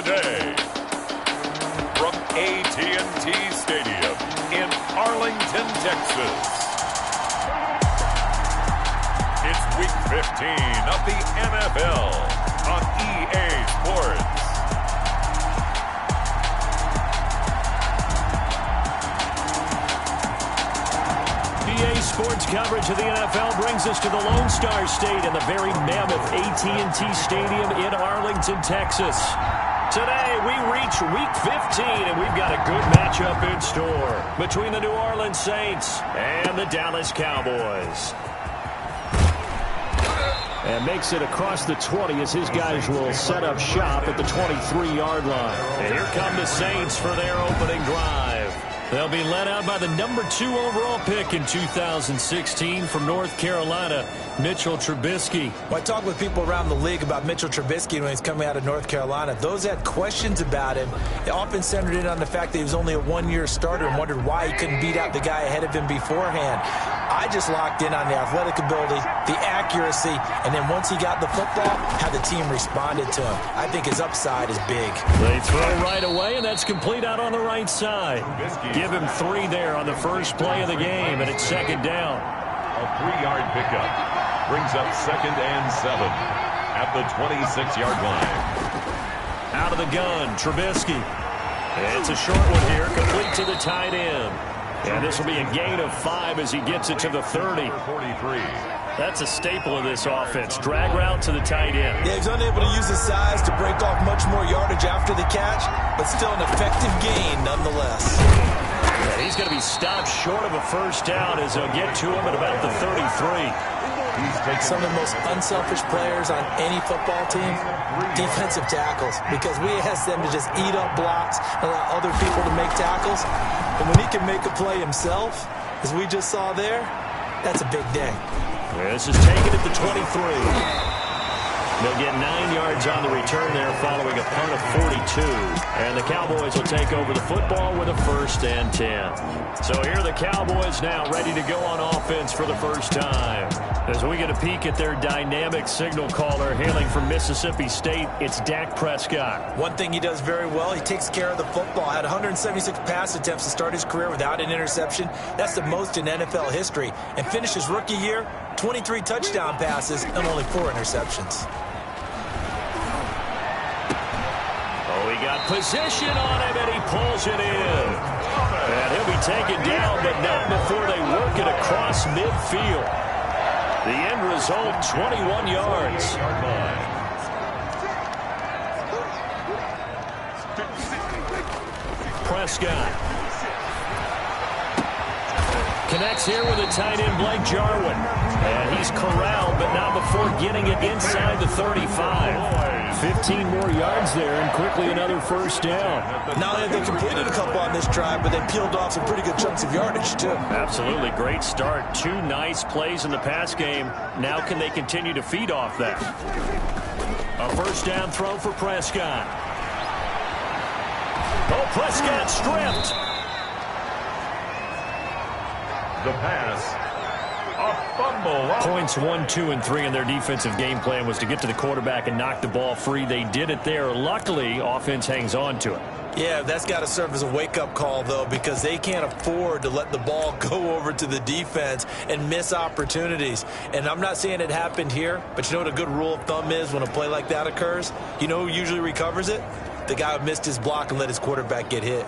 today. From AT&T Stadium in Arlington, Texas. It's Week 15 of the NFL on EA Sports. EA Sports coverage of the NFL brings us to the Lone Star State and the very mammoth AT&T Stadium in Arlington, Texas. Today, we reach Week 15, and we've got a good matchup in store between the New Orleans Saints and the Dallas Cowboys. And makes it across the 20 as his guys will set up shop at the 23-yard line. And here come the Saints for their opening drive. They'll be led out by the number 2 overall pick in 2016 from North Carolina, Mitchell Trubisky. Well, I talk with people around the league about Mitchell Trubisky when he's coming out of North Carolina. Those that had questions about him, they often centered in on the fact that he was only a one-year starter and wondered why he couldn't beat out the guy ahead of him beforehand. I just locked in on the athletic ability, the accuracy, and then once he got the football, how the team responded to him. I think his upside is big. They throw right away, and that's complete out on the right side. Give him 3 there on the first play of the game, and it's second down. A 3-yard pickup brings up 2nd and 7 at the 26-yard line. Out of the gun, Trubisky. It's a short one here, complete to the tight end. And this will be a gain of 5 as he gets it to the 30. 43. That's a staple of this offense. Drag route to the tight end. Yeah, he's unable to use his size to break off much more yardage after the catch, but still an effective gain nonetheless. And he's going to be stopped short of a first down as they'll get to him at about the 33. Some of the most unselfish players on any football team, defensive tackles, because we ask them to just eat up blocks and allow other people to make tackles. And when he can make a play himself, as we just saw there, that's a big day. This is taken at the 23. They'll get 9 yards on the return there following a punt of 42. And the Cowboys will take over the football with a 1st and 10. So here are the Cowboys now ready to go on offense for the first time. As we get a peek at their dynamic signal caller hailing from Mississippi State, it's Dak Prescott. One thing he does very well, he takes care of the football. Had 176 pass attempts to start his career without an interception. That's the most in NFL history. And finished his rookie year, 23 touchdown passes and only 4 interceptions. He got position on him, and he pulls it in. And he'll be taken down, but not before they work it across midfield. The end result, 21 yards. Prescott connects here with a tight end, Blake Jarwin. And he's corralled, but not before getting it inside the 35. 15 more yards there, and quickly another first down. Not only have they completed a couple on this drive, but they peeled off some pretty good chunks of yardage, too. Absolutely. Great start. 2 nice plays in the pass game. Now can they continue to feed off that? A first down throw for Prescott. Oh, Prescott stripped. The pass. A fumble. Points 1, 2, and 3 in their defensive game plan was to get to the quarterback and knock the ball free. They did it there. Luckily, offense hangs on to it. Yeah, that's got to serve as a wake-up call, though, because they can't afford to let the ball go over to the defense and miss opportunities. And I'm not saying it happened here, but you know what a good rule of thumb is when a play like that occurs? You know who usually recovers it? The guy who missed his block and let his quarterback get hit.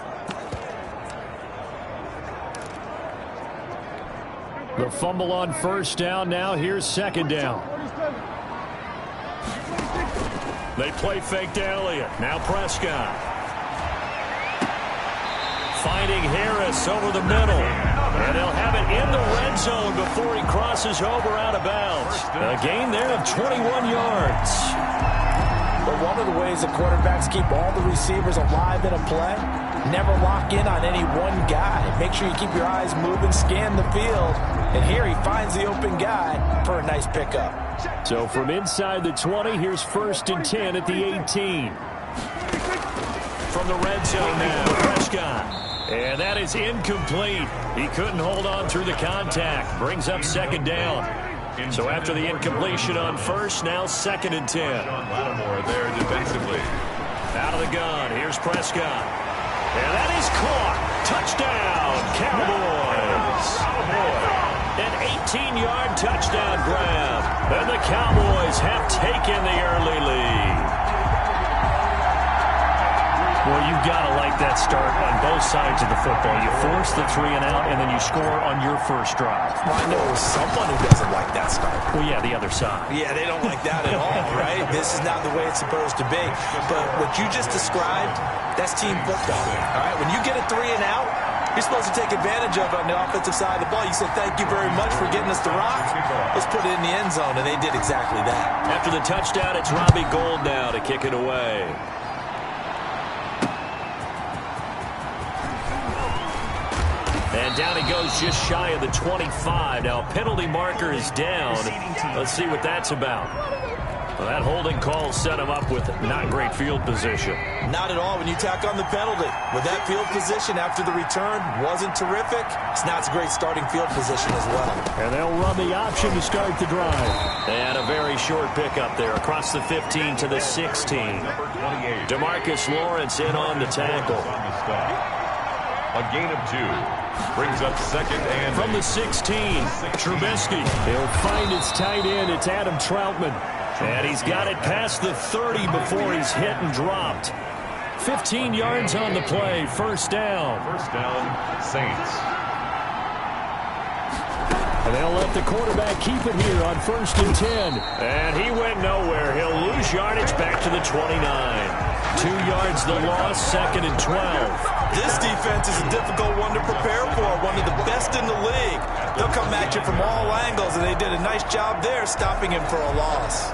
The fumble on first down. Now here's second down. They play fake to Elliott. Now Prescott. Finding Harris over the middle. And they'll have it in the red zone before he crosses over out of bounds. A gain there of 21 yards. But one of the ways that quarterbacks keep all the receivers alive in a play, never lock in on any one guy. Make sure you keep your eyes moving, scan the field. And here he finds the open guy for a nice pickup. So from inside the 20, here's 1st and 10 at the 18. From the red zone now, Prescott. And that is incomplete. He couldn't hold on through the contact. Brings up second down. So after the incompletion on first, now 2nd and 10. Lattimore there defensively. Out of the gun, here's Prescott. And that is caught. Touchdown, Cowboys. An 18-yard touchdown grab. And the Cowboys have taken the early lead. Well, you've got to like that start on both sides of the football. You force the 3 and out, and then you score on your first drive. Well, I know someone who doesn't like that start. Well, yeah, the other side. Yeah, they don't like that at all, right? This is not the way it's supposed to be. But what you just described, that's team football. All right, when you get a 3 and out, you're supposed to take advantage of it on the offensive side of the ball. You said, thank you very much for getting us the rock. Let's put it in the end zone, and they did exactly that. After the touchdown, it's Robbie Gould now to kick it away. And down he goes just shy of the 25. Now, penalty marker is down. Let's see what that's about. Well, that holding call set him up with not great field position. Not at all when you tack on the penalty. With that field position after the return wasn't terrific. Now it's a great starting field position as well. And they'll run the option to start the drive. And a very short pickup there across the 15 to the 16. DeMarcus Lawrence in on the tackle. A gain of 2. Brings up second and from the 16, Trubisky. He'll find his tight end. It's Adam Troutman. And he's got it past the 30 before he's hit and dropped. 15 yards on the play. First down. First down, Saints. And they'll let the quarterback keep it here on 1st and 10. And he went nowhere. He'll lose yardage back to the 29. 2 yards the loss, 2nd and 12. This defense is a difficult one to prepare for, one of the best in the league. They'll come at you from all angles, and they did a nice job there stopping him for a loss.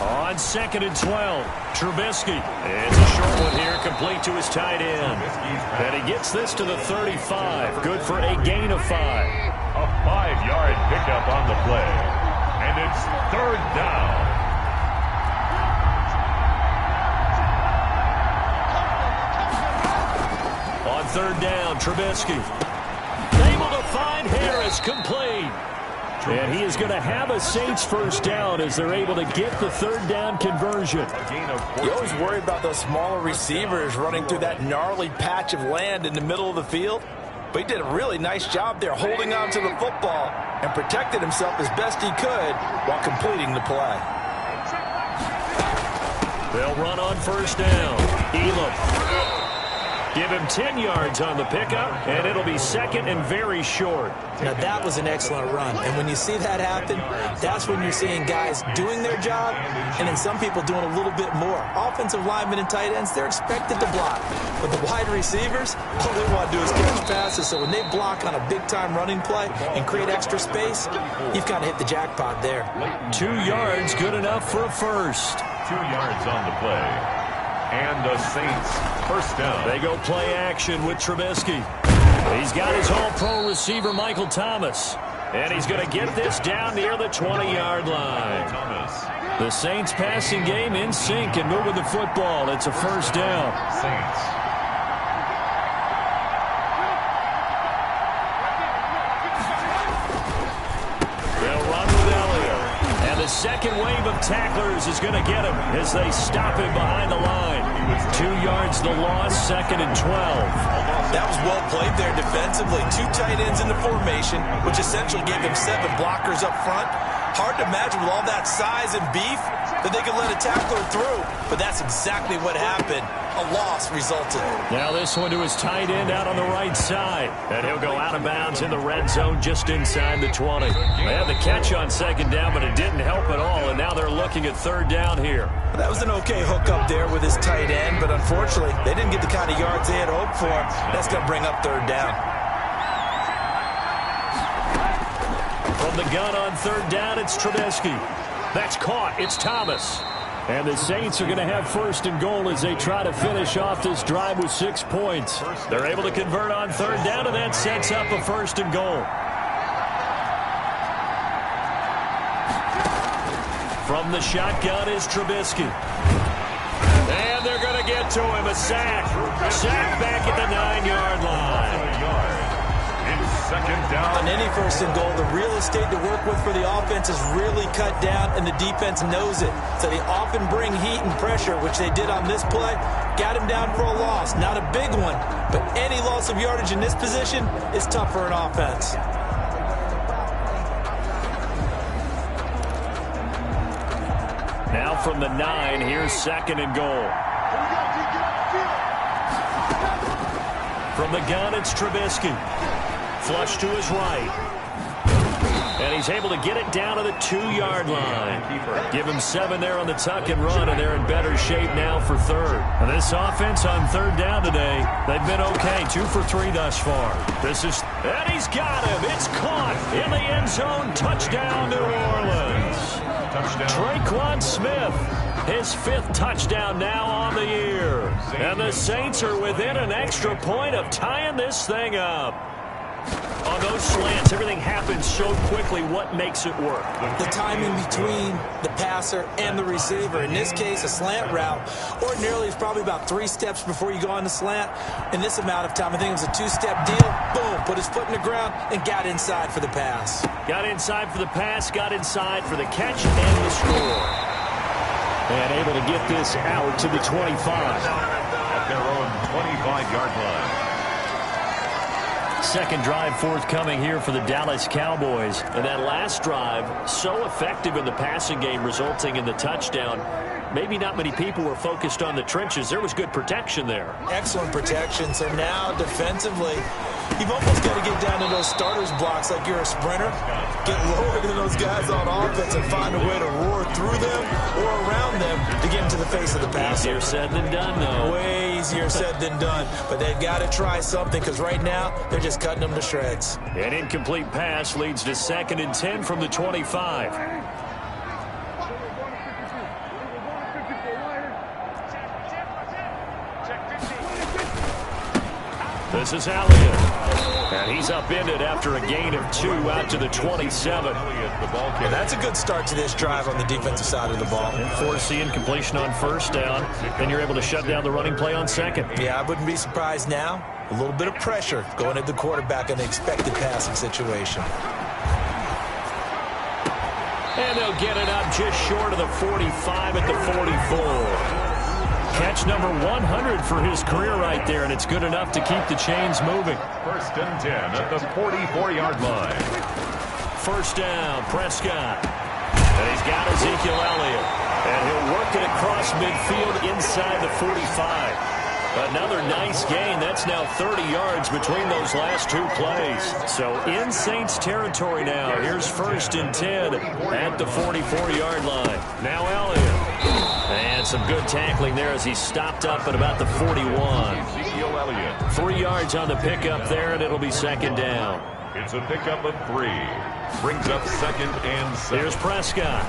On 2nd and 12, Trubisky. It's a short one here, complete to his tight end. And he gets this to the 35. Good for a gain of 5. A 5-yard pickup on the play. And it's 3rd down. On 3rd down, Trubisky. Able to find Harris, complete. And he is going to have a Saints first down as they're able to get the 3rd down conversion. You always worry about those smaller receivers running through that gnarly patch of land in the middle of the field. But he did a really nice job there holding on to the football and protected himself as best he could while completing the play. They'll run on 1st down. Elam. Give him 10 yards on the pickup, and it'll be 2nd and very short. Now, that was an excellent run. And when you see that happen, that's when you're seeing guys doing their job and then some people doing a little bit more. Offensive linemen and tight ends, they're expected to block. But the wide receivers, all they want to do is catch passes. So when they block on a big-time running play and create extra space, you've got to hit the jackpot there. 2 yards, good enough for a first. 2 yards on the play. And the Saints first down. They go play action with Trubisky. He's got his all-pro receiver, Michael Thomas. And he's going to get this down near the 20-yard line. The Saints passing game in sync and moving the football. It's a first down. Saints. They'll run with Elliott. And the second wave of tacklers is going to get him as they stop him behind the line. 2 yards the loss, 2nd and 12. That was well played there defensively. 2 tight ends in the formation, which essentially gave him 7 blockers up front. Hard to imagine with all that size and beef that they could let a tackler through. But that's exactly what happened. A loss resulted. Now this one to his tight end out on the right side. And he'll go out of bounds in the red zone just inside the 20. They had the catch on 2nd down, but it didn't help at all. And now they're looking at 3rd down here. That was an okay hook up there with his tight end, but unfortunately, they didn't get the kind of yards they had hoped for. That's going to bring up 3rd down. From the gun on 3rd down, it's Trubisky. That's caught. It's Thomas. And the Saints are going to have 1st and goal as they try to finish off this drive with 6 points. They're able to convert on 3rd down, and that sets up a 1st and goal. From the shotgun is Trubisky. And they're going to get to him. A sack. Sack back at the 9-yard line. It's second down. On any first and goal, the real estate to work with for the offense is really cut down, and the defense knows it. So they often bring heat and pressure, which they did on this play. Got him down for a loss. Not a big one, but any loss of yardage in this position is tough for an offense. Now from the 9, here's second and goal. From the gun, it's Trubisky. Flush to his right. And he's able to get it down to the 2-yard line. Give him 7 there on the tuck and run, and they're in better shape now for third. And this offense on third down today, they've been okay. 2 for 3 thus far. And he's got him. It's caught in the end zone. Touchdown, New Orleans. Traquan Smith, his 5th touchdown now on the year. And the Saints are within an extra point of tying this thing up. On those slants, everything happens so quickly. What makes it work? The timing between the passer and the receiver. In this case, a slant route ordinarily is probably about 3 steps before you go on the slant. In this amount of time, I think it was a 2-step deal. Boom, put his foot in the ground and got inside for the pass. Got inside for the pass, got inside for the catch and the score. And able to get this out to the 25. At their own 25-yard line. Second drive forthcoming here for the Dallas Cowboys. And that last drive, so effective in the passing game, resulting in the touchdown. Maybe not many people were focused on the trenches. There was good protection there. Excellent protection. So now defensively, you've almost got to get down to those starters blocks like you're a sprinter. Get lower than those guys on offense and find a way to roar through them or around them to get into the face of the passer. Easier said than done, though. Way easier said than done. But they've got to try something because right now they're just cutting them to shreds. An incomplete pass leads to 2nd and 10 from the 25. This is Elliott. And he's upended after a gain of 2 out to the 27. And that's a good start to this drive on the defensive side of the ball. Force the incompletion on first down. Then you're able to shut down the running play on second. Yeah, I wouldn't be surprised now. A little bit of pressure going at the quarterback in the expected passing situation. And they'll get it up just short of the 45 at the 44. Catch number 100 for his career right there, and it's good enough to keep the chains moving. 1st and 10 at the 44-yard line. First down, Prescott. And he's got Ezekiel Elliott. And he'll work it across midfield inside the 45. Another nice gain. That's now 30 yards between those last 2 plays. So in Saints territory now. Here's 1st and 10 at the 44-yard line. Now Elliott. And some good tackling there as he stopped up at about the 41. Ezekiel Elliott. 3 yards on the pickup there, and it'll be 2nd down. It's a pickup of 3. Brings up 2nd and 7. Here's Prescott.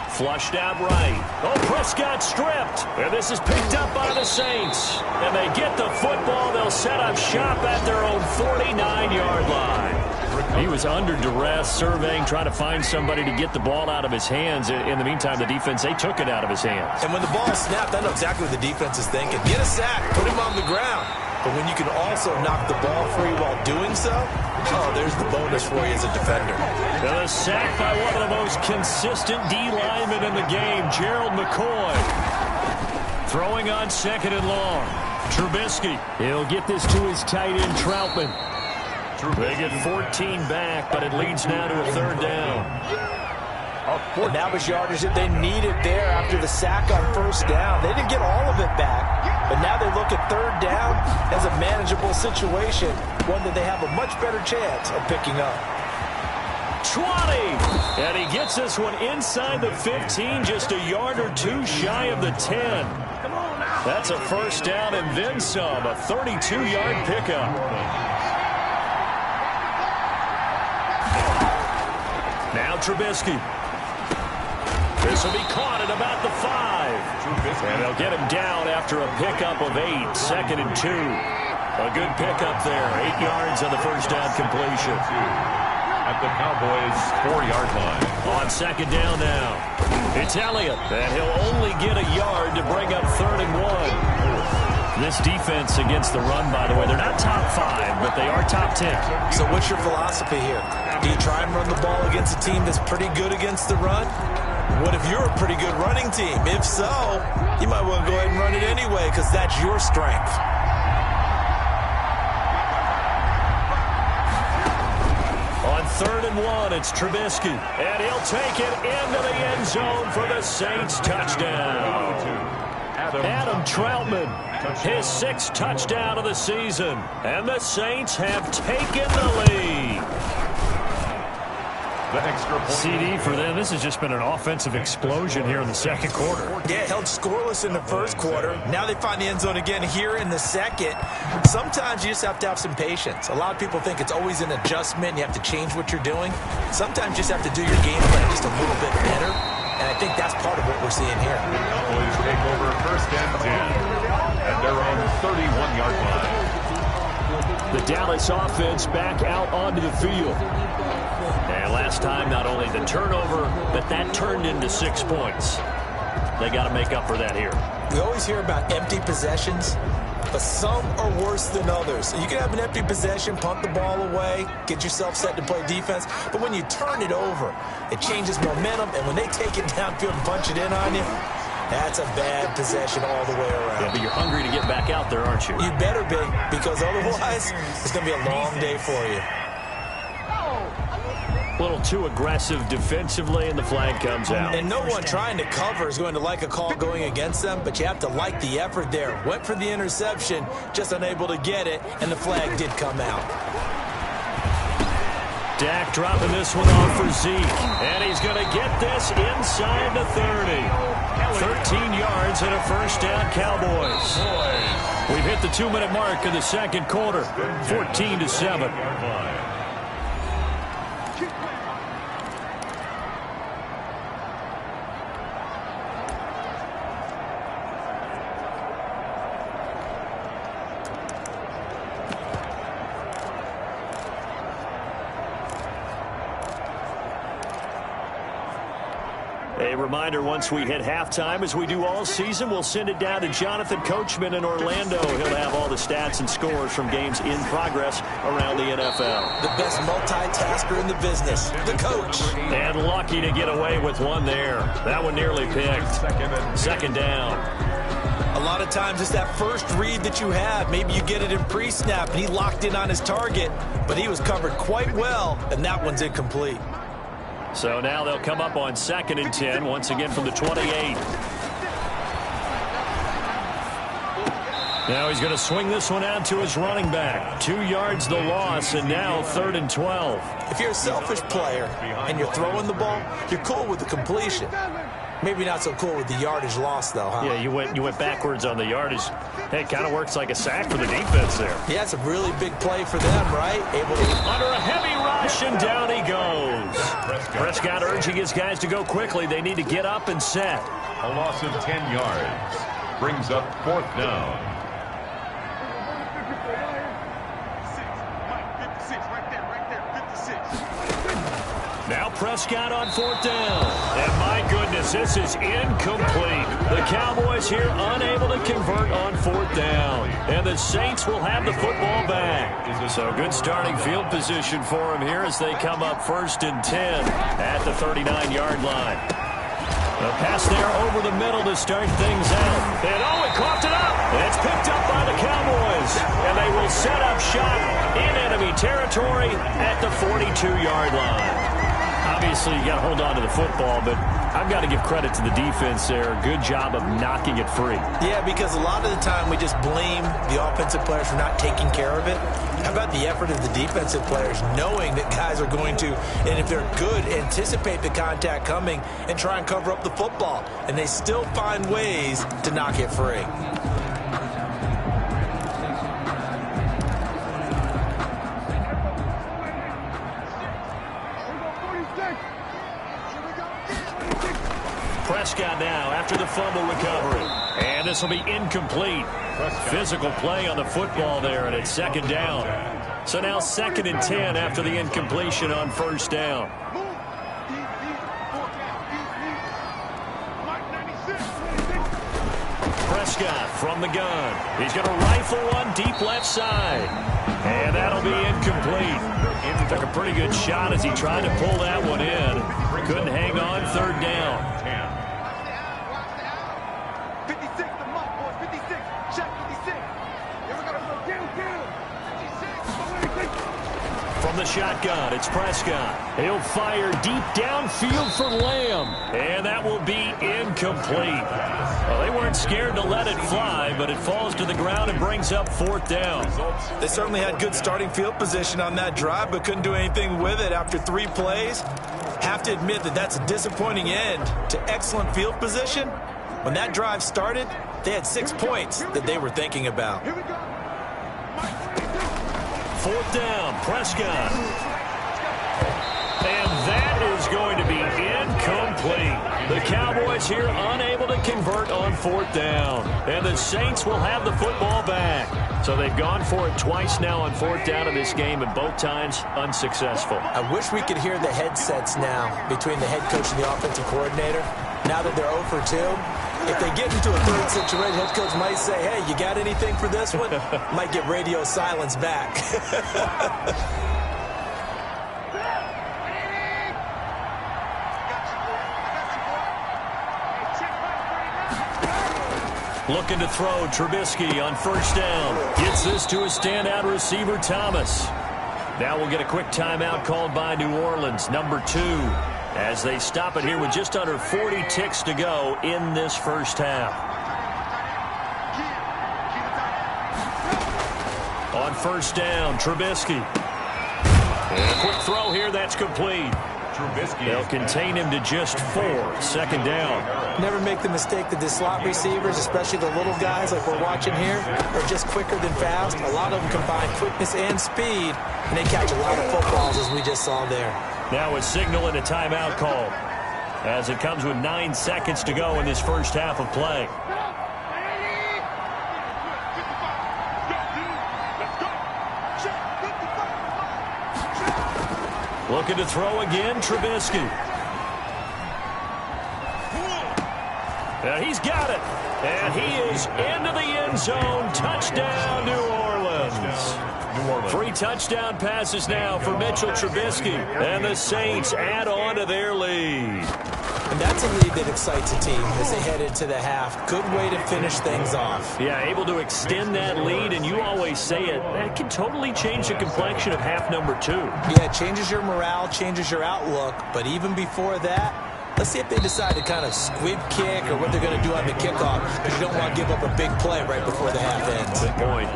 Flushed out right. Oh, Prescott stripped. And this is picked up by the Saints. And they get the football. They'll set up shop at their own 49-yard line. He was under duress, surveying, trying to find somebody to get the ball out of his hands. In the meantime, the defense, they took it out of his hands. And when the ball snapped, I know exactly what the defense is thinking. Get a sack, put him on the ground. But when you can also knock the ball free while doing so, oh, there's the bonus for you as a defender. And a sack by one of the most consistent D linemen in the game, Gerald McCoy. Throwing on 2nd and long. Trubisky. He'll get this to his tight end, Troutman. They get 14 back, but it leads now to a 3rd down. And that was yardage that they needed there after the sack on 1st down. They didn't get all of it back, but now they look at 3rd down as a manageable situation, one that they have a much better chance of picking up. 20! And he gets this one inside the 15, just a yard or 2 shy of the 10. That's a 1st down and then some, a 32-yard pickup. Now Trubisky. This will be caught at about the 5. And they'll get him down after a pickup of 8. 2nd and 2. A good pickup there. 8 yards on the 1st down completion. At the Cowboys' 4-yard line. On 2nd down now. It's Elliott. And he'll only get a yard to bring up 3rd and 1. This defense against the run, by the way, they're not top 5, but they are top 10. So what's your philosophy here? Do you try and run the ball against a team that's pretty good against the run? What if you're a pretty good running team? If so, you might want to go ahead and run it anyway because that's your strength. On 3rd and 1, it's Trubisky. And he'll take it into the end zone for the Saints touchdown. Adam Troutman, his 6th touchdown of the season. And the Saints have taken the lead. The extra point. CD for them. This has just been an offensive explosion here in the second quarter. Yeah, held scoreless in the first quarter. Now they find the end zone again here in the second. Sometimes you just have to have some patience. A lot of people think it's always an adjustment. You have to change what you're doing. Sometimes you just have to do your game plan just a little bit better. And I think that's part of what we're seeing here. Cowboys take over 1st and 10. And they're on the 31-yard line. The Dallas offense back out onto the field. And last time, not only the turnover, but that turned into 6 points. They got to make up for that here. We always hear about empty possessions, but some are worse than others. You can have an empty possession, punt the ball away, get yourself set to play defense, but when you turn it over, it changes momentum, and when they take it downfield and punch it in on you, that's a bad possession all the way around. Yeah, but you're hungry to get back out there, aren't you? You better be, because otherwise, it's going to be a long day for you. A little too aggressive defensively, and the flag comes out. And no one trying to cover is going to like a call going against them, but you have to like the effort there. Went for the interception, just unable to get it, and the flag did come out. Dak dropping this one off for Zeke, and he's going to get this inside the 30. 13 yards and a 1st down, Cowboys. We've hit the 2-minute mark of the second quarter, 14-7. A reminder, once we hit halftime, as we do all season, we'll send it down to Jonathan Coachman in Orlando. He'll have all the stats and scores from games in progress around the NFL. The best multitasker in the business, the coach. And lucky to get away with one there. That one nearly picked. 2nd down. A lot of times it's that first read that you have. Maybe you get it in pre-snap, and he locked in on his target, but he was covered quite well, and that one's incomplete. So now they'll come up on 2nd and 10, once again from the 28. Now he's going to swing this one out to his running back. 2 yards the loss, and now 3rd and 12. If you're a selfish player and you're throwing the ball, you're cool with the completion. Maybe not so cool with the yardage loss, though, huh? Yeah, you went backwards on the yardage. Hey, it kind of works like a sack for the defense there. Yeah, it's a really big play for them, right? Able to... Under a heavy rush, and down he goes. Prescott urging his guys to go quickly. They need to get up and set. A loss of 10 yards. Brings up 4th down. Now Prescott on 4th down. And my goodness, this is incomplete. The Cowboys here unable to convert on 4th down. And the Saints will have the football back. So good starting field position for them here as they come up 1st and 10 at the 39-yard line. A pass there over the middle to start things out. And he coughed it up. And it's picked up by the Cowboys. And they will set up shop in enemy territory at the 42-yard line. Obviously, you got to hold on to the football, but I've got to give credit to the defense there. Good job of knocking it free. Yeah, because a lot of the time we just blame the offensive players for not taking care of it. How about the effort of the defensive players knowing that guys are going to, and if they're good, anticipate the contact coming and try and cover up the football, and they still find ways to knock it free. Prescott now after the fumble recovery. And this will be incomplete. Physical play on the football there, and it's 2nd down. So now 2nd and 10 after the incompletion on 1st down. Prescott from the gun. He's going to rifle one deep left side. And that'll be incomplete. Took a pretty good shot as he tried to pull that one in. Couldn't hang on, third down. 56, the mark, boys. 56. Check 56. Here we go. From the shotgun, it's Prescott. He'll fire deep downfield for Lamb. And that will be incomplete. Well, they weren't scared to let it fly, but it falls to the ground and brings up fourth down. They certainly had good starting field position on that drive, but couldn't do anything with it after 3 plays. Have to admit that that's a disappointing end to excellent field position. When that drive started, they had 6 points that they were thinking about. Fourth down, Prescott. And that is going to be incomplete. The Cowboys here unable to convert on fourth down. And the Saints will have the football back. So they've gone for it twice now on fourth down in this game, and both times unsuccessful. I wish we could hear the headsets now between the head coach and the offensive coordinator. Now that they're 0 for 2, if they get into a third situation, head coach might say, hey, you got anything for this one? Might get radio silence back. Looking to throw, Trubisky on first down. Gets this to a standout receiver, Thomas. Now we'll get a quick timeout called by New Orleans, number 2, as they stop it here with just under 40 ticks to go in this first half. On first down, Trubisky. And a quick throw here, that's complete. They'll contain him to just 4, second down. Never make the mistake that the slot receivers, especially the little guys like we're watching here, are just quicker than fast. A lot of them combine quickness and speed, and they catch a lot of footballs, as we just saw there. Now a signal and a timeout call, as it comes with 9 seconds to go in this first half of play. Looking to throw again, Trubisky. He's got it. And he is into the end zone. Touchdown, New Orleans. 3 touchdown passes now for Mitchell Trubisky. And the Saints add on to their lead. And that's a lead that excites a team as they head into the half. Good way to finish things off. Yeah, able to extend that lead, and you always say it, that can totally change the complexion of half number 2. Yeah, it changes your morale, changes your outlook, but even before that, let's see if they decide to kind of squib kick or what they're going to do on the kickoff, because you don't want to give up a big play right before the half ends. Good point.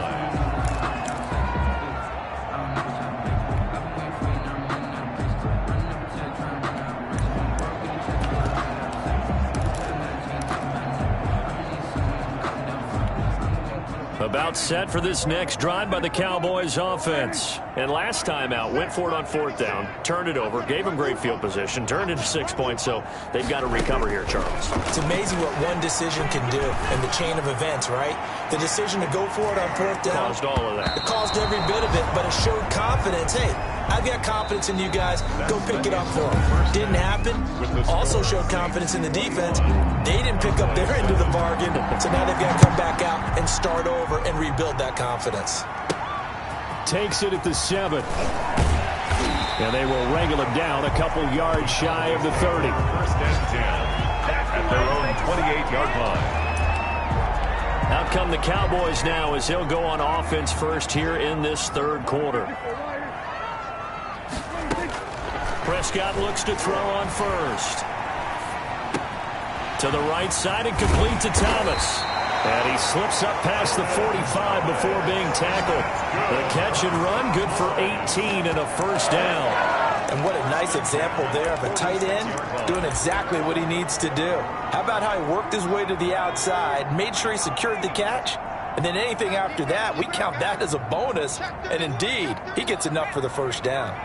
About set for this next drive by the Cowboys offense. And last time out, went for it on fourth down, turned it over, gave them great field position, turned into 6 points, so they've got to recover here, Charles. It's amazing what one decision can do in the chain of events, right? The decision to go for it on fourth down. Caused all of that. It caused every bit of it, but it showed confidence. Hey, I've got confidence in you guys. Go pick it up for them. Didn't happen. Also showed confidence in the defense. They didn't pick up their end of the bargain, so now they've got to come back out and start over and rebuild that confidence. Takes it at the 7. And they will wrangle him down a couple yards shy of the 30. First and 10 at their own 28-yard line. Out come the Cowboys now as he'll go on offense first here in this third quarter. Prescott looks to throw on first. To the right side and complete to Thomas. And he slips up past the 45 before being tackled. The catch and run, good for 18 and a first down. And what a nice example there of a tight end doing exactly what he needs to do. How about how he worked his way to the outside, made sure he secured the catch, and then anything after that, we count that as a bonus. And indeed, he gets enough for the first down.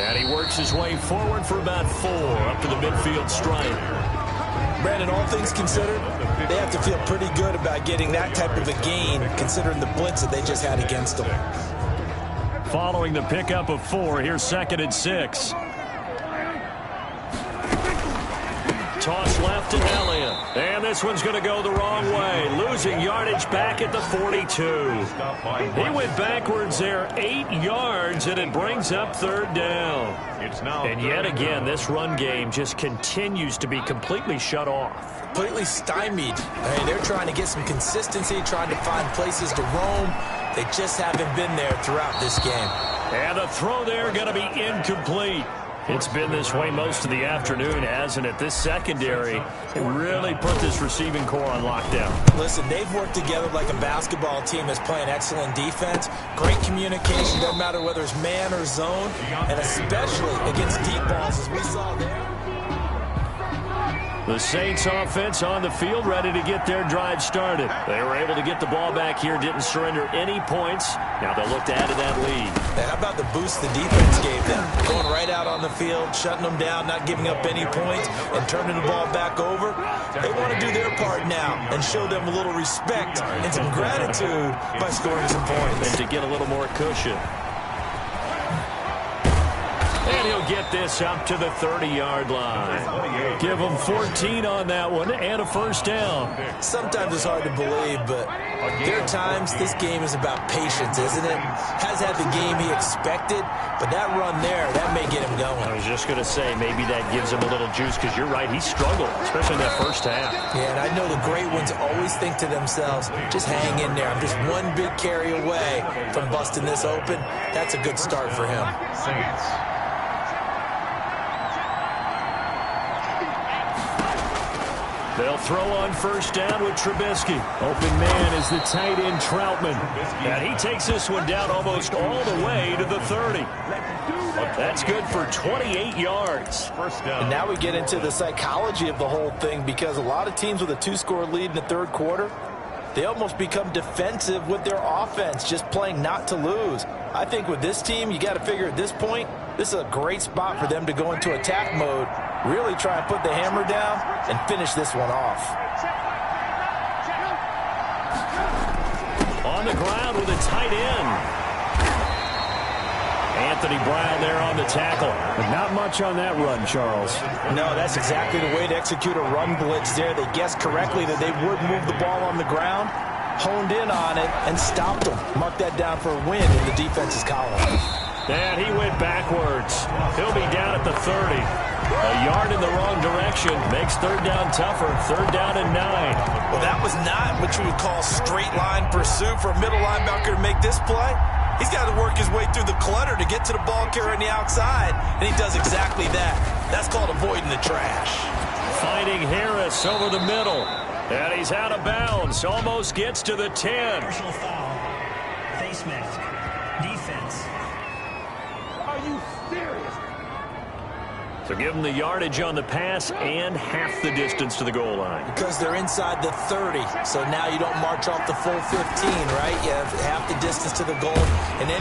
And he works his way forward for about 4 up to the midfield stripe. Brandon, all things considered, they have to feel pretty good about getting that type of a gain considering the blitz that they just had against them. Following the pickup of 4, here's 2nd and 6. toss left to Elliott. And this one's going to go the wrong way. Losing yardage back at the 42. He went backwards there 8 yards, and it brings up third down. And yet again, this run game just continues to be completely shut off. Completely stymied. I mean, they're trying to get some consistency, trying to find places to roam. They just haven't been there throughout this game. And the throw there going to be incomplete. It's been this way most of the afternoon, hasn't it? This secondary really put this receiving core on lockdown. Listen, they've worked together like a basketball team that's playing excellent defense. Great communication, doesn't matter whether it's man or zone, and especially against deep balls as we saw there. The Saints offense on the field, ready to get their drive started. They were able to get the ball back here, didn't surrender any points. Now they'll look to add to that lead. How about the boost the defense gave them? Going right out on the field, shutting them down, not giving up any points, and turning the ball back over. They want to do their part now and show them a little respect and some gratitude by scoring some points. And to get a little more cushion. And he'll get this up to the 30-yard line. Give him 14 on that one and a first down. Sometimes it's hard to believe, but there are times this game is about patience, isn't it? Has had the game he expected, but that run there, that may get him going. I was just going to say, maybe that gives him a little juice, because you're right, he struggled, especially in that first half. Yeah, and I know the great ones always think to themselves, just hang in there. I'm just one big carry away from busting this open. That's a good start for him. Saints. They'll throw on first down with Trubisky. Open man is the tight end Troutman. And he takes this one down almost all the way to the 30. That's good for 28 yards. First down. And now we get into the psychology of the whole thing, because a lot of teams with a 2-score lead in the third quarter, they almost become defensive with their offense, just playing not to lose. I think with this team, you got to figure at this point, this is a great spot for them to go into attack mode, really try and put the hammer down and finish this one off. On the ground with a tight end. Anthony Brown there on the tackle. But not much on that run, Charles. No, that's exactly the way to execute a run blitz there. They guessed correctly that they would move the ball on the ground, honed in on it, and stopped them. Mark that down for a win in the defense's column. And he went backwards. He'll be down at the 30. A yard in the wrong direction makes third down tougher. Third down and 9. Well, that was not what you would call straight line pursuit for a middle linebacker to make this play. He's got to work his way through the clutter to get to the ball carrier on the outside, and he does exactly that. That's called avoiding the trash. Finding Harris over the middle. And he's out of bounds. Almost gets to the 10. Personal foul. Face mask. Defense. Are you serious? So give them the yardage on the pass and half the distance to the goal line. Because they're inside the 30, so now you don't march off the full 15, right? You have half the distance to the goal. And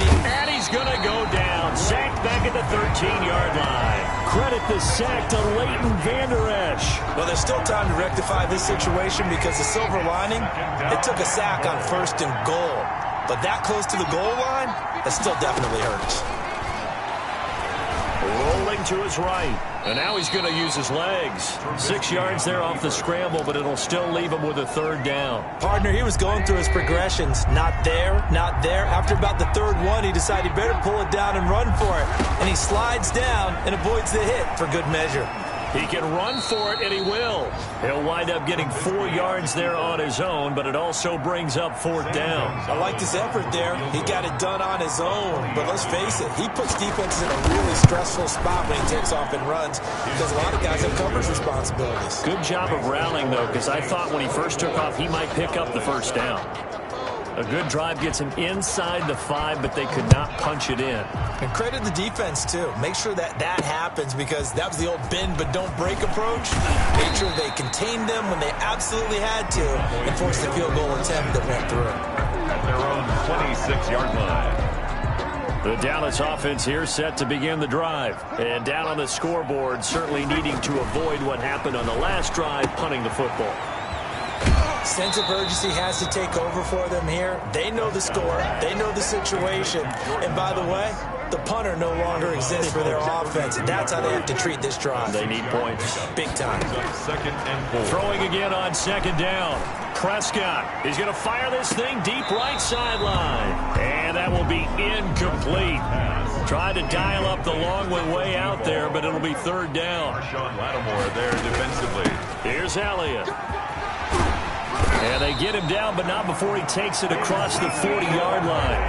he's going to go down. Sacked back at the 13-yard line. Credit the sack to Leighton Vander Esch. Well, there's still time to rectify this situation, because the silver lining, they took a sack on first and goal. But that close to the goal line, that still definitely hurts. Rolling to his right. And now he's going to use his legs. 6 yards there off the scramble, but it'll still leave him with a third down. Partner, he was going through his progressions. Not there, not there. After about the third one, he decided he better pull it down and run for it. And he slides down and avoids the hit for good measure. He can run for it, and he will. He'll wind up getting 4 yards there on his own, but it also brings up fourth down. I liked his effort there. He got it done on his own. But let's face it, he puts defenses in a really stressful spot when he takes off and runs, because a lot of guys have coverage responsibilities. Good job of rallying, though, because I thought when he first took off, he might pick up the first down. A good drive gets him inside the 5, but they could not punch it in. And credit the defense, too. Make sure that happens, because that was the old bend but don't break approach. Made sure they contained them when they absolutely had to and forced the field goal attempt that went through. At their own 26-yard line. The Dallas offense here set to begin the drive. And down on the scoreboard, certainly needing to avoid what happened on the last drive, punting the football. Sense of urgency has to take over for them here. They know the score. They know the situation. And by the way, The punter no longer exists for their offense, and that's how they have to treat this drive. They need points. Big time. Second and 4. Throwing again on second down. Prescott is going to fire this thing deep right sideline. And that will be incomplete. Tried to dial up the long way out there, but it'll be third down. Marshawn Lattimore there defensively. Here's Elliott. And they get him down, but not before he takes it across the 40-yard line.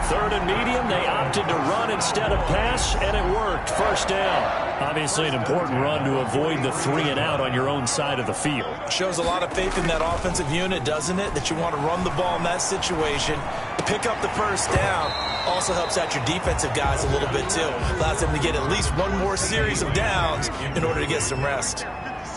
Third and medium, they opted to run instead of pass, and it worked. First down. Obviously an important run to avoid the 3-and-out on your own side of the field. Shows a lot of faith in that offensive unit, doesn't it? That you want to run the ball in that situation. Pick up the first down. Also helps out your defensive guys a little bit, too. Allows them to get at least one more series of downs in order to get some rest.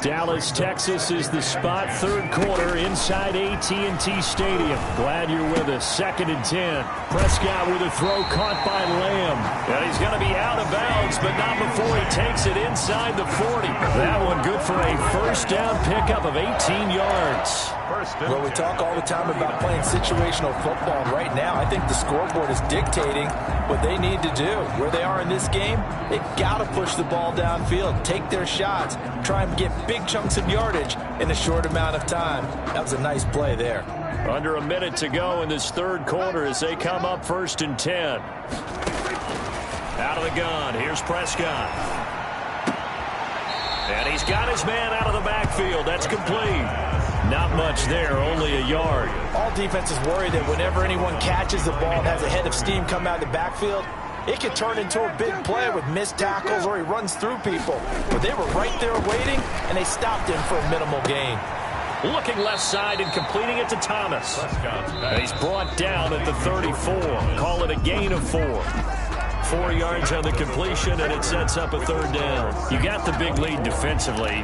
Dallas, Texas is the spot. Third quarter inside AT&T Stadium. Glad you're with us. Second and 10. Prescott with a throw caught by Lamb. And he's going to be out of bounds, but not before he takes it inside the 40. That one good for a first down pickup of 18 yards. Well, we talk all the time about playing situational football. And right now, I think the scoreboard is dictating what they need to do. Where they are in this game, they've got to push the ball downfield, take their shots, try and get big chunks of yardage in a short amount of time. That was a nice play there. Under a minute to go in this third quarter as they come up first and 10. Out of the gun, here's Prescott. And he's got his man out of the backfield. That's complete. Not much there, only a yard. All defenses worry that whenever anyone catches the ball and has a head of steam come out of the backfield, it could turn into a big play with missed tackles or he runs through people. But they were right there waiting, and they stopped him for a minimal gain. Looking left side and completing it to Thomas. And he's brought down at the 34. Call it a gain of 4. 4 yards on the completion, and it sets up a third down. You got the big lead defensively.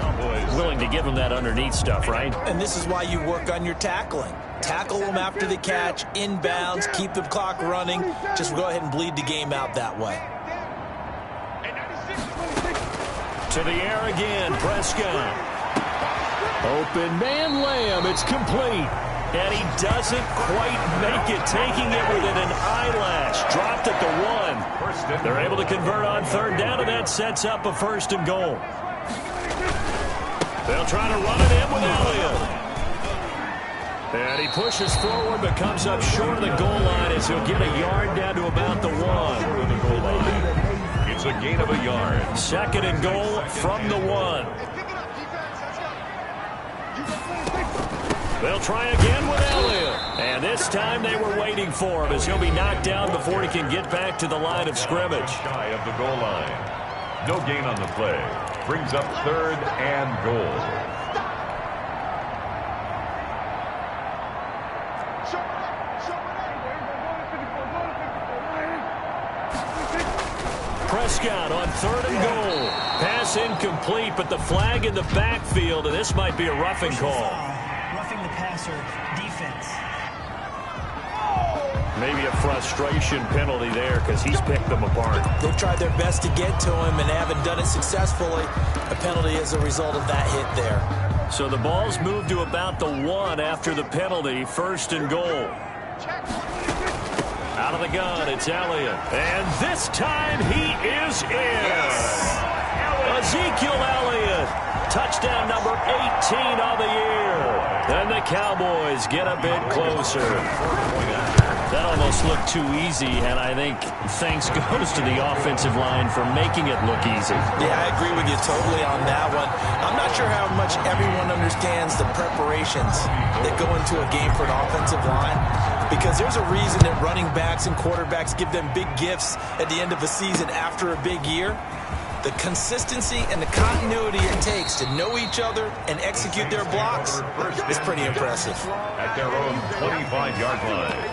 Willing to give them that underneath stuff, right? And this is why you work on your tackling. Tackle them after the catch, inbounds, keep the clock running. Just go ahead and bleed the game out that way. To the air again, Prescott. Open man, Lamb. It's complete. And he doesn't quite make it, taking it within an eyelash. Dropped at the 1. They're able to convert on third down, and that sets up a first and goal. They'll try to run it in with Elliott. And he pushes forward, but comes up short of the goal line as he'll get a yard down to about the 1. It's a gain of a yard. Second and goal from the 1. They'll try again with Elliott. And this time they were waiting for him as he'll be knocked down before he can get back to the line of scrimmage. Shy of the goal line. No gain on the play. Brings up third and goal. Prescott on third and goal. Pass incomplete, but the flag in the backfield, and this might be a roughing call. Roughing the passer, defense. Maybe a frustration penalty there because he's picked them apart. They've tried their best to get to him and haven't done it successfully. A penalty as a result of that hit there. So the ball's moved to about the 1 after the penalty. First and goal. Out of the gun, it's Elliott. And this time he is in. Ezekiel Elliott. Touchdown number 18 on the year. And the Cowboys get a bit closer. That almost looked too easy, and I think thanks goes to the offensive line for making it look easy. Yeah, I agree with you totally on that one. I'm not sure how much everyone understands the preparations that go into a game for an offensive line, because there's a reason that running backs and quarterbacks give them big gifts at the end of a season after a big year. The consistency and the continuity it takes to know each other and execute their blocks is pretty impressive. At their own 25-yard line.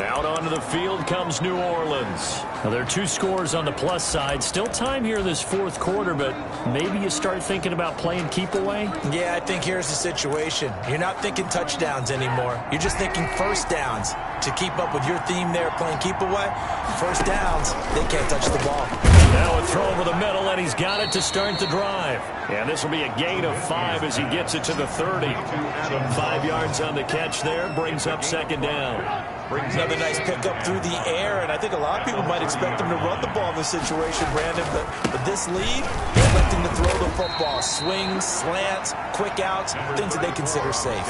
Out onto the field comes New Orleans. Now, there are 2 scores on the plus side. Still time here in this fourth quarter, but maybe you start thinking about playing keep away? Yeah, I think here's the situation. You're not thinking touchdowns anymore. You're just thinking first downs. To keep up with your theme there, playing keep away, first downs, they can't touch the ball. Now a throw over the middle, and he's got it to start the drive. And this will be a gain of 5 as he gets it to the 30. 5 yards on the catch there, brings up second down. Another nice pickup through the air, and I think a lot of people might expect him to run the ball in this situation, Brandon, but this lead, they're electing to throw the football. Swings, slants, quick outs, things that they consider safe.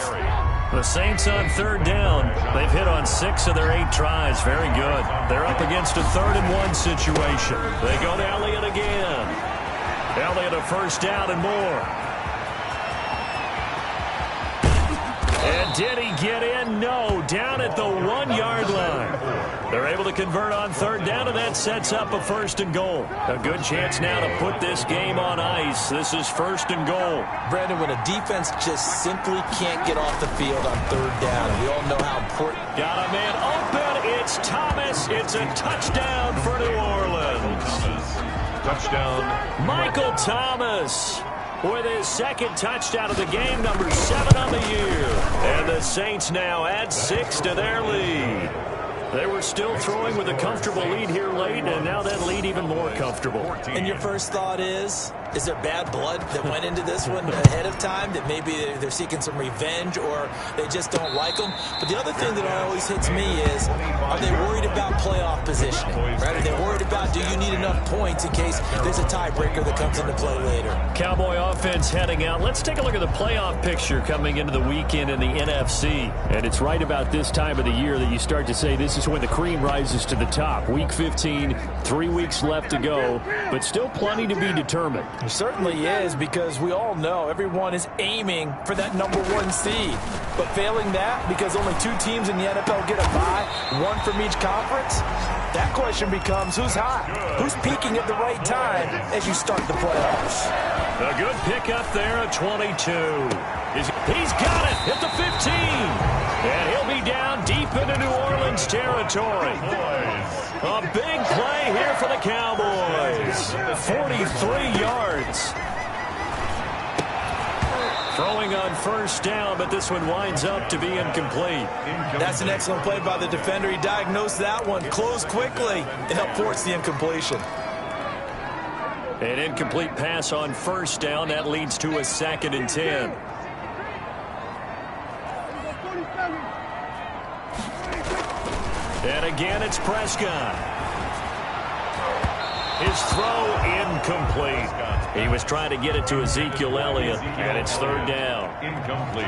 The Saints on third down. They've hit on 6 of their 8 tries. Very good. They're up against a 3rd-and-1 situation. They go to Elliott again. Elliott a first down and more. And did he get in? No. Down at the 1-yard line. They're able to convert on third down, and that sets up a 1st and goal. A good chance now to put this game on ice. This is 1st and goal. Brandon, when a defense just simply can't get off the field on third down, we all know how important. Got a man open. It's Thomas. It's a touchdown for New Orleans. Touchdown. Michael Thomas with his 2nd touchdown of the game, number 7 on the year. And the Saints now add 6 to their lead. They were still throwing with a comfortable lead here late, and now that lead even more comfortable. And your first thought is there bad blood that went into this one ahead of time, that maybe they're seeking some revenge or they just don't like them? But the other thing that always hits me is, are they worried about playoff positioning? Right? Are they worried about, do you need enough points in case there's a tiebreaker that comes into play later? Cowboy offense heading out. Let's take a look at the playoff picture coming into the weekend in the NFC. And it's right about this time of the year that you start to say this is when the cream rises to the top. Week 15, 3 weeks left to go, but still plenty to be determined. It certainly is, because we all know everyone is aiming for that number 1 seed. But failing that, because only 2 teams in the NFL get a bye, 1 from each conference, that question becomes who's hot? Who's peaking at the right time as you start the playoffs? A good pickup there at 22. He's got it at the 15. And he'll be down deep into New Orleans territory. A big play here for the Cowboys. 43 yards. Throwing on first down, but this one winds up to be incomplete. That's an excellent play by the defender. He diagnosed that one, closed quickly, and helped force the incompletion. An incomplete pass on first down. That leads to a 2nd and 10. And again, it's Prescott. His throw incomplete. He was trying to get it to Ezekiel Elliott, and it's 3rd down. Incomplete.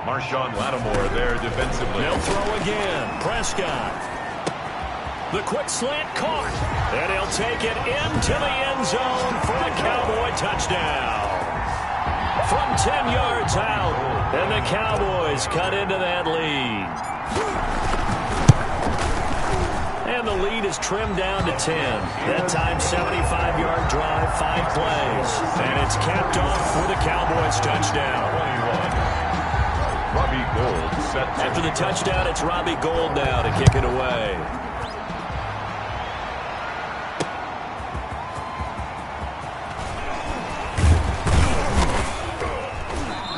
Marshawn Lattimore there defensively. They'll throw again. Prescott. The quick slant caught. And he'll take it into the end zone for a Cowboy touchdown. From 10 yards out. And the Cowboys cut into that lead. And the lead is trimmed down to 10. That time, 75-yard drive, 5 plays. And it's capped off with a Cowboys touchdown. 21. Robbie Gould set. After the touchdown, it's Robbie Gould now to kick it away.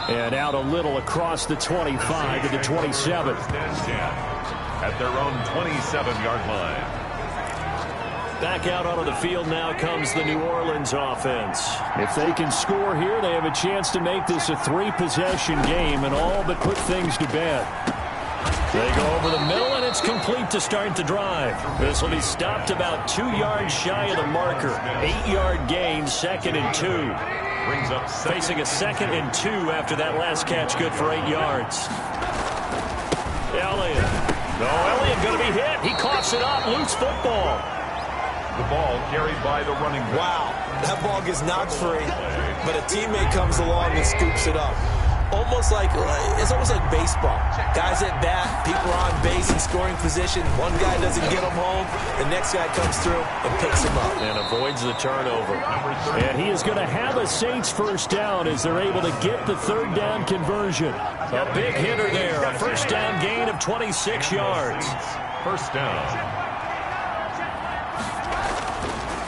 And out a little across the 25 to the 27. At their own 27-yard line. Back out onto the field now comes the New Orleans offense. If they can score here, they have a chance to make this a 3-possession game and all but put things to bed. They go over the middle, and it's complete to start the drive. This will be stopped about 2 yards shy of the marker. 8-yard gain, 2nd and 2. Brings up facing a 2nd and 2 after that last catch, good for 8 yards. Elliott. No, Elliott going to be hit. He coughs it up. Loose football. The ball carried by the running back. Wow, that ball gets knocked free, but a teammate comes along and scoops it up. It's almost like baseball. Guys at bat, people are on base in scoring position. One guy doesn't get him home. The next guy comes through and picks him up. And avoids the turnover. And he is going to have a Saints first down as they're able to get the 3rd down conversion. A big hitter there. A first down gain of 26 yards. First down.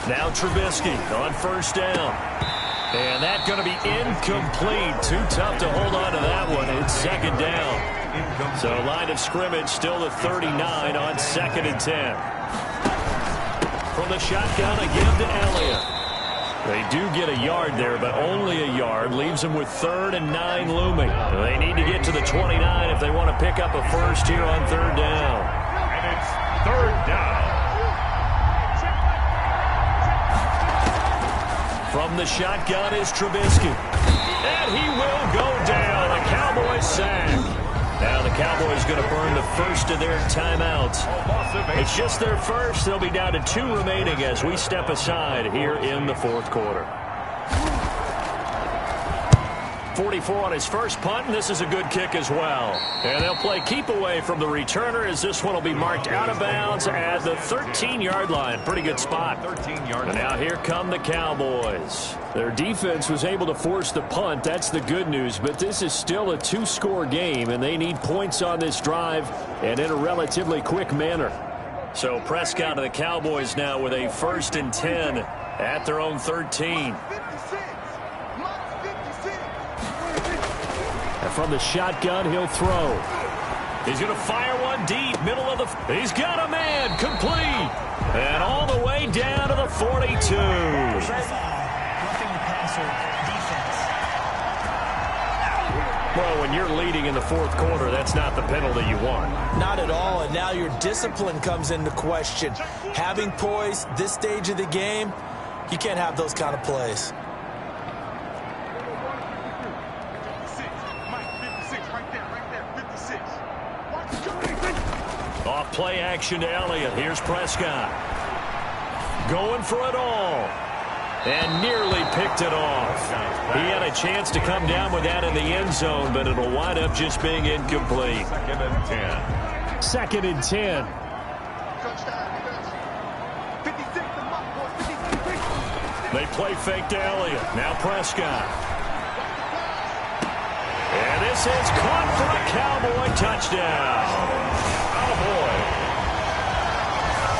Now Trubisky on first down. And that's going to be incomplete. Too tough to hold on to that one. It's 2nd down. So line of scrimmage still the 39 on 2nd and 10. From the shotgun again to Elliott. They do get a yard there, but only a yard. Leaves them with 3rd and 9 looming. They need to get to the 29 if they want to pick up a first here on 3rd down. And it's 3rd down. From the shotgun is Trubisky. And he will go down. A Cowboys sack. Now the Cowboys going to burn the first of their timeouts. It's just their first. They'll be down to 2 remaining as we step aside here in the 4th quarter. 44 on his first punt, and this is a good kick as well. And they'll play keep away from the returner as this one will be marked out of bounds at the 13-yard line. Pretty good spot. 13-yard. And now here come the Cowboys. Their defense was able to force the punt. That's the good news. But this is still a 2-score game, and they need points on this drive and in a relatively quick manner. So Prescott and the Cowboys now with a 1st and 10 at their own 13. And from the shotgun, he'll throw. He's going to fire one deep, middle of the... He's got a man, complete. And all the way down to the 42. Roughing the passer defense. Well, when you're leading in the 4th quarter, that's not the penalty you want. Not at all, and now your discipline comes into question. Having poise this stage of the game, you can't have those kind of plays. Off play action to Elliott. Here's Prescott. Going for it all. And nearly picked it off. He had a chance to come down with that in the end zone, but it'll wind up just being incomplete. 2nd and 10. 2nd and 10. They play fake to Elliott. Now Prescott. And this is caught for a Cowboy touchdown.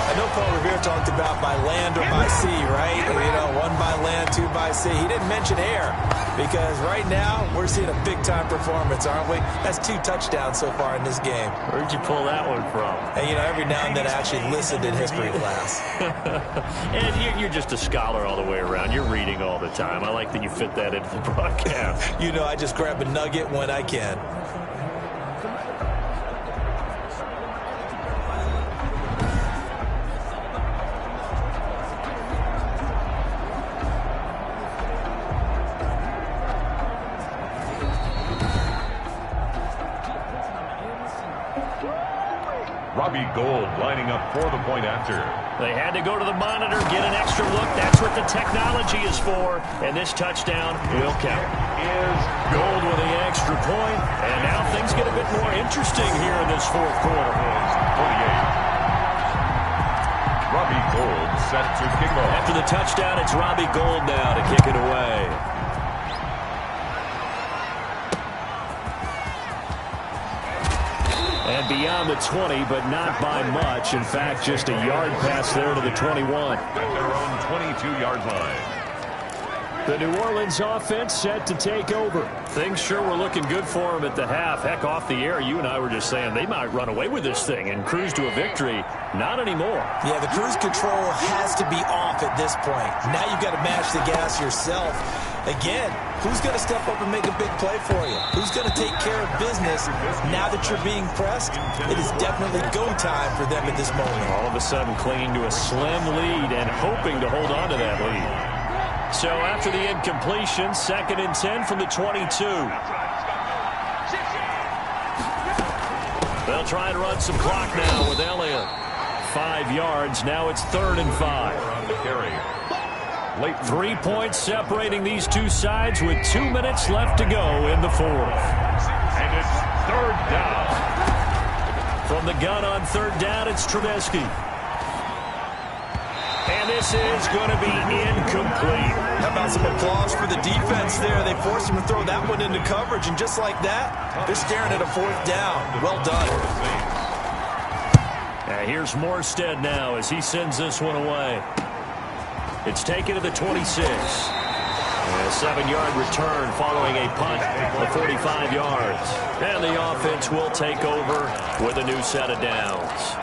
I know Paul Revere talked about by land or by sea, right? You know, 1 by land, 2 by sea. He didn't mention air because right now we're seeing a big-time performance, aren't we? That's 2 touchdowns so far in this game. Where'd you pull that one from? And, you know, every now and then I actually listened in history class. And you're just a scholar all the way around. You're reading all the time. I like that you fit that into the broadcast. You know, I just grab a nugget when I can. Robbie Gould lining up for the point after. They had to go to the monitor, get an extra look. That's what the technology is for. And this touchdown will count. Is Gould with the extra point. And now things get a bit more interesting here in this 4th quarter. 48. Robbie Gould set to kick off. After the touchdown, it's Robbie Gould now to kick it away. And beyond the 20, but not by much. In fact, just a yard pass there to the 21. At their own 22-yard line. The New Orleans offense set to take over. Things sure were looking good for them at the half. Heck, off the air, you and I were just saying they might run away with this thing and cruise to a victory. Not anymore. Yeah, the cruise control has to be off at this point. Now you've got to mash the gas yourself. Again, who's going to step up and make a big play for you? Who's going to take care of business now that you're being pressed? It is definitely go time for them at this moment. All of a sudden clinging to a slim lead and hoping to hold on to that lead. So after the incompletion, 2nd and 10 from the 22. They'll try and run some clock now with Elliott. 5 yards. Now it's 3rd and 5. On the carry. 3 points separating these two sides with 2 minutes left to go in the 4th. And it's 3rd down. From the gun on 3rd down, it's Trubisky. And this is going to be incomplete. How about some applause for the defense there? They forced him to throw that one into coverage, and just like that, they're staring at a 4th down. Well done. Here's Morstead now as he sends this one away. It's taken to the 26. And a 7-yard return following a punt of 45 yards. And the offense will take over with a new set of downs.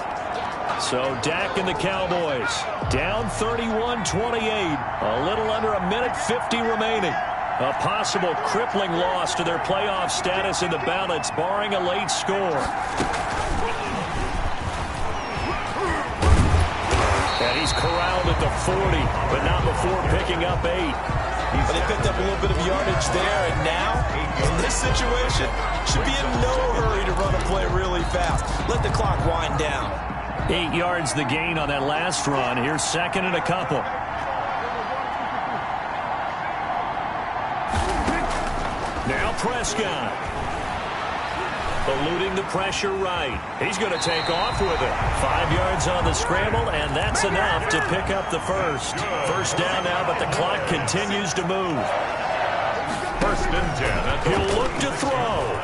So Dak and the Cowboys down 31-28. A little under a minute 50 remaining. A possible crippling loss to their playoff status in the balance, barring a late score. And he's corralled at the 40, but not before picking up 8. But they picked up a little bit of yardage there, and now, in this situation, should be in no hurry to run a play really fast. Let the clock wind down. 8 yards the gain on that last run. Here's second and a couple. Now Prescott. Eluding the pressure right. He's going to take off with it. 5 yards on the scramble, and that's enough to pick up the first. First down now, but the clock continues to move. First and 10. He'll look to throw.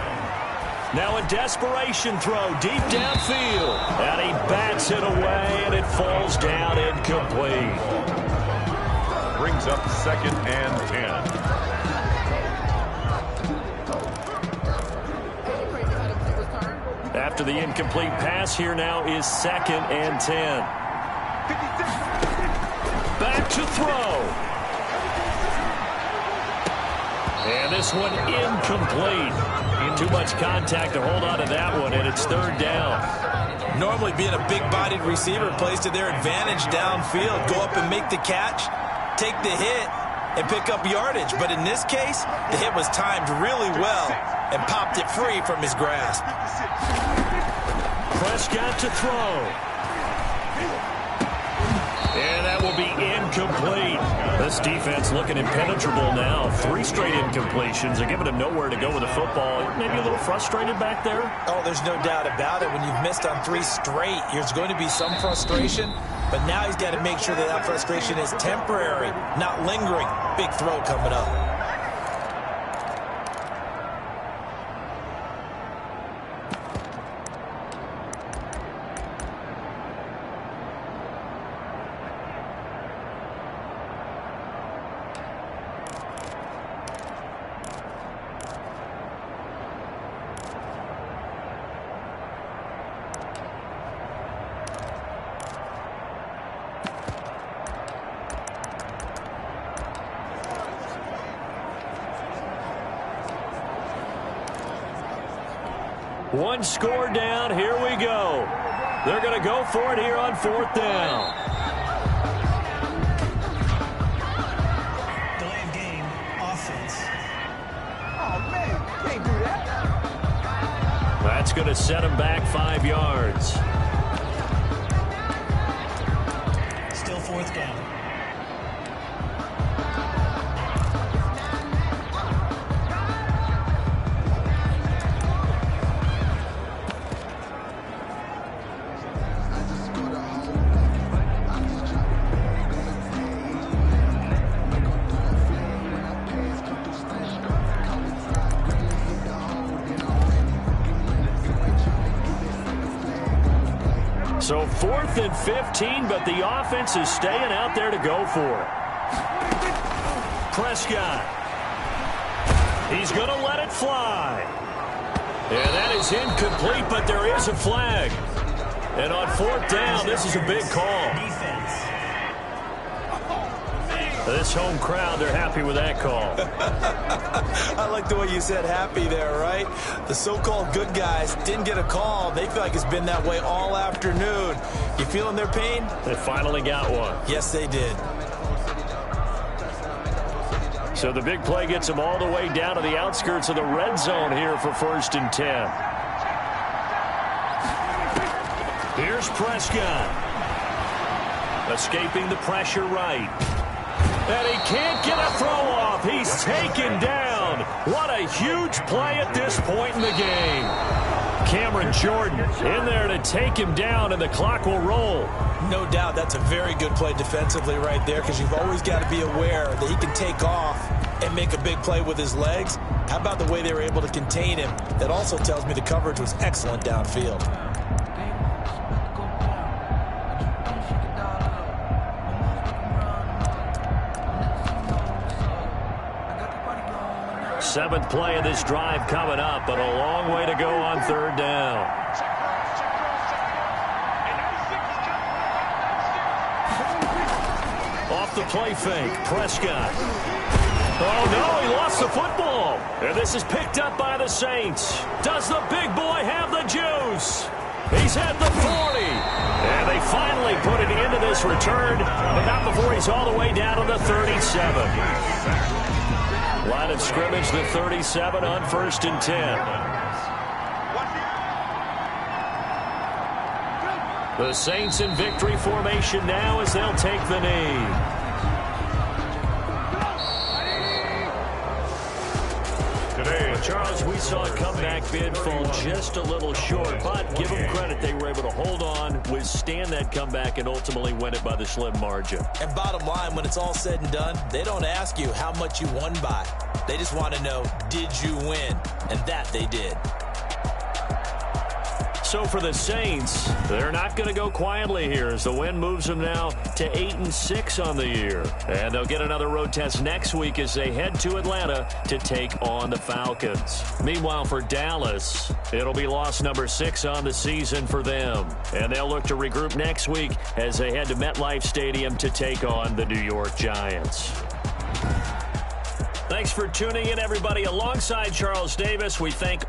Now a desperation throw deep downfield. And he bats it away, and it falls down incomplete. Brings up second and 10. After the incomplete pass, here now is second and 10. Back to throw. And this one incomplete. Too much contact to hold on to that one, and it's third down. Normally being a big-bodied receiver plays to their advantage downfield. Go up and make the catch, take the hit, and pick up yardage. But in this case, the hit was timed really well and popped it free from his grasp. Prescott to throw. And that will be incomplete. This defense looking impenetrable now. 3 straight incompletions are giving him nowhere to go with the football. Maybe a little frustrated back there? Oh, there's no doubt about it. When you've missed on 3 straight, there's going to be some frustration. But now he's got to make sure that that frustration is temporary, not lingering. Big throw coming up. One score down. Here we go. They're going to go for it here on fourth down. Delay of game, offense. Oh, man, can't do that. That's going to set him back 5 yards. Still fourth down. So 4th and 15, but the offense is staying out there to go for it. Prescott. He's going to let it fly. And that is incomplete, but there is a flag. And on fourth down, this is a big call. Defense. This home crowd, they're happy with that call. I like the way you said happy there, right? The so-called good guys didn't get a call. They feel like it's been that way all afternoon. You feeling their pain? They finally got one. Yes, they did. So the big play gets them all the way down to the outskirts of the red zone here for 1st and 10. Here's Prescott. Escaping the pressure right. And he can't get a throw off. He's taken down. What a huge play at this point in the game. Cameron Jordan in there to take him down, and the clock will roll. No doubt that's a very good play defensively right there, because you've always got to be aware that he can take off and make a big play with his legs. How about the way they were able to contain him? That also tells me the coverage was excellent downfield. Seventh play of this drive coming up, but a long way to go on third down. Off the play fake, Prescott. Oh, no, he lost the football. And this is picked up by the Saints. Does the big boy have the juice? He's at the 40. And they finally put an end to this return, but not before he's all the way down to the 37. Line of scrimmage, the 37 on 1st and 10. The Saints in victory formation now as they'll take the knee. Today, Charles, we saw a comeback bid fall just a little short, but give them credit. They were able to hold on, withstand that comeback, and ultimately win it by the slim margin. And bottom line, when it's all said and done, they don't ask you how much you won by. They just want to know, did you win? And that they did. So for the Saints, they're not going to go quietly here as the win moves them now to 8-6 on the year. And they'll get another road test next week as they head to Atlanta to take on the Falcons. Meanwhile, for Dallas, it'll be loss number 6 on the season for them. And they'll look to regroup next week as they head to MetLife Stadium to take on the New York Giants. Thanks for tuning in, everybody. Alongside Charles Davis, we thank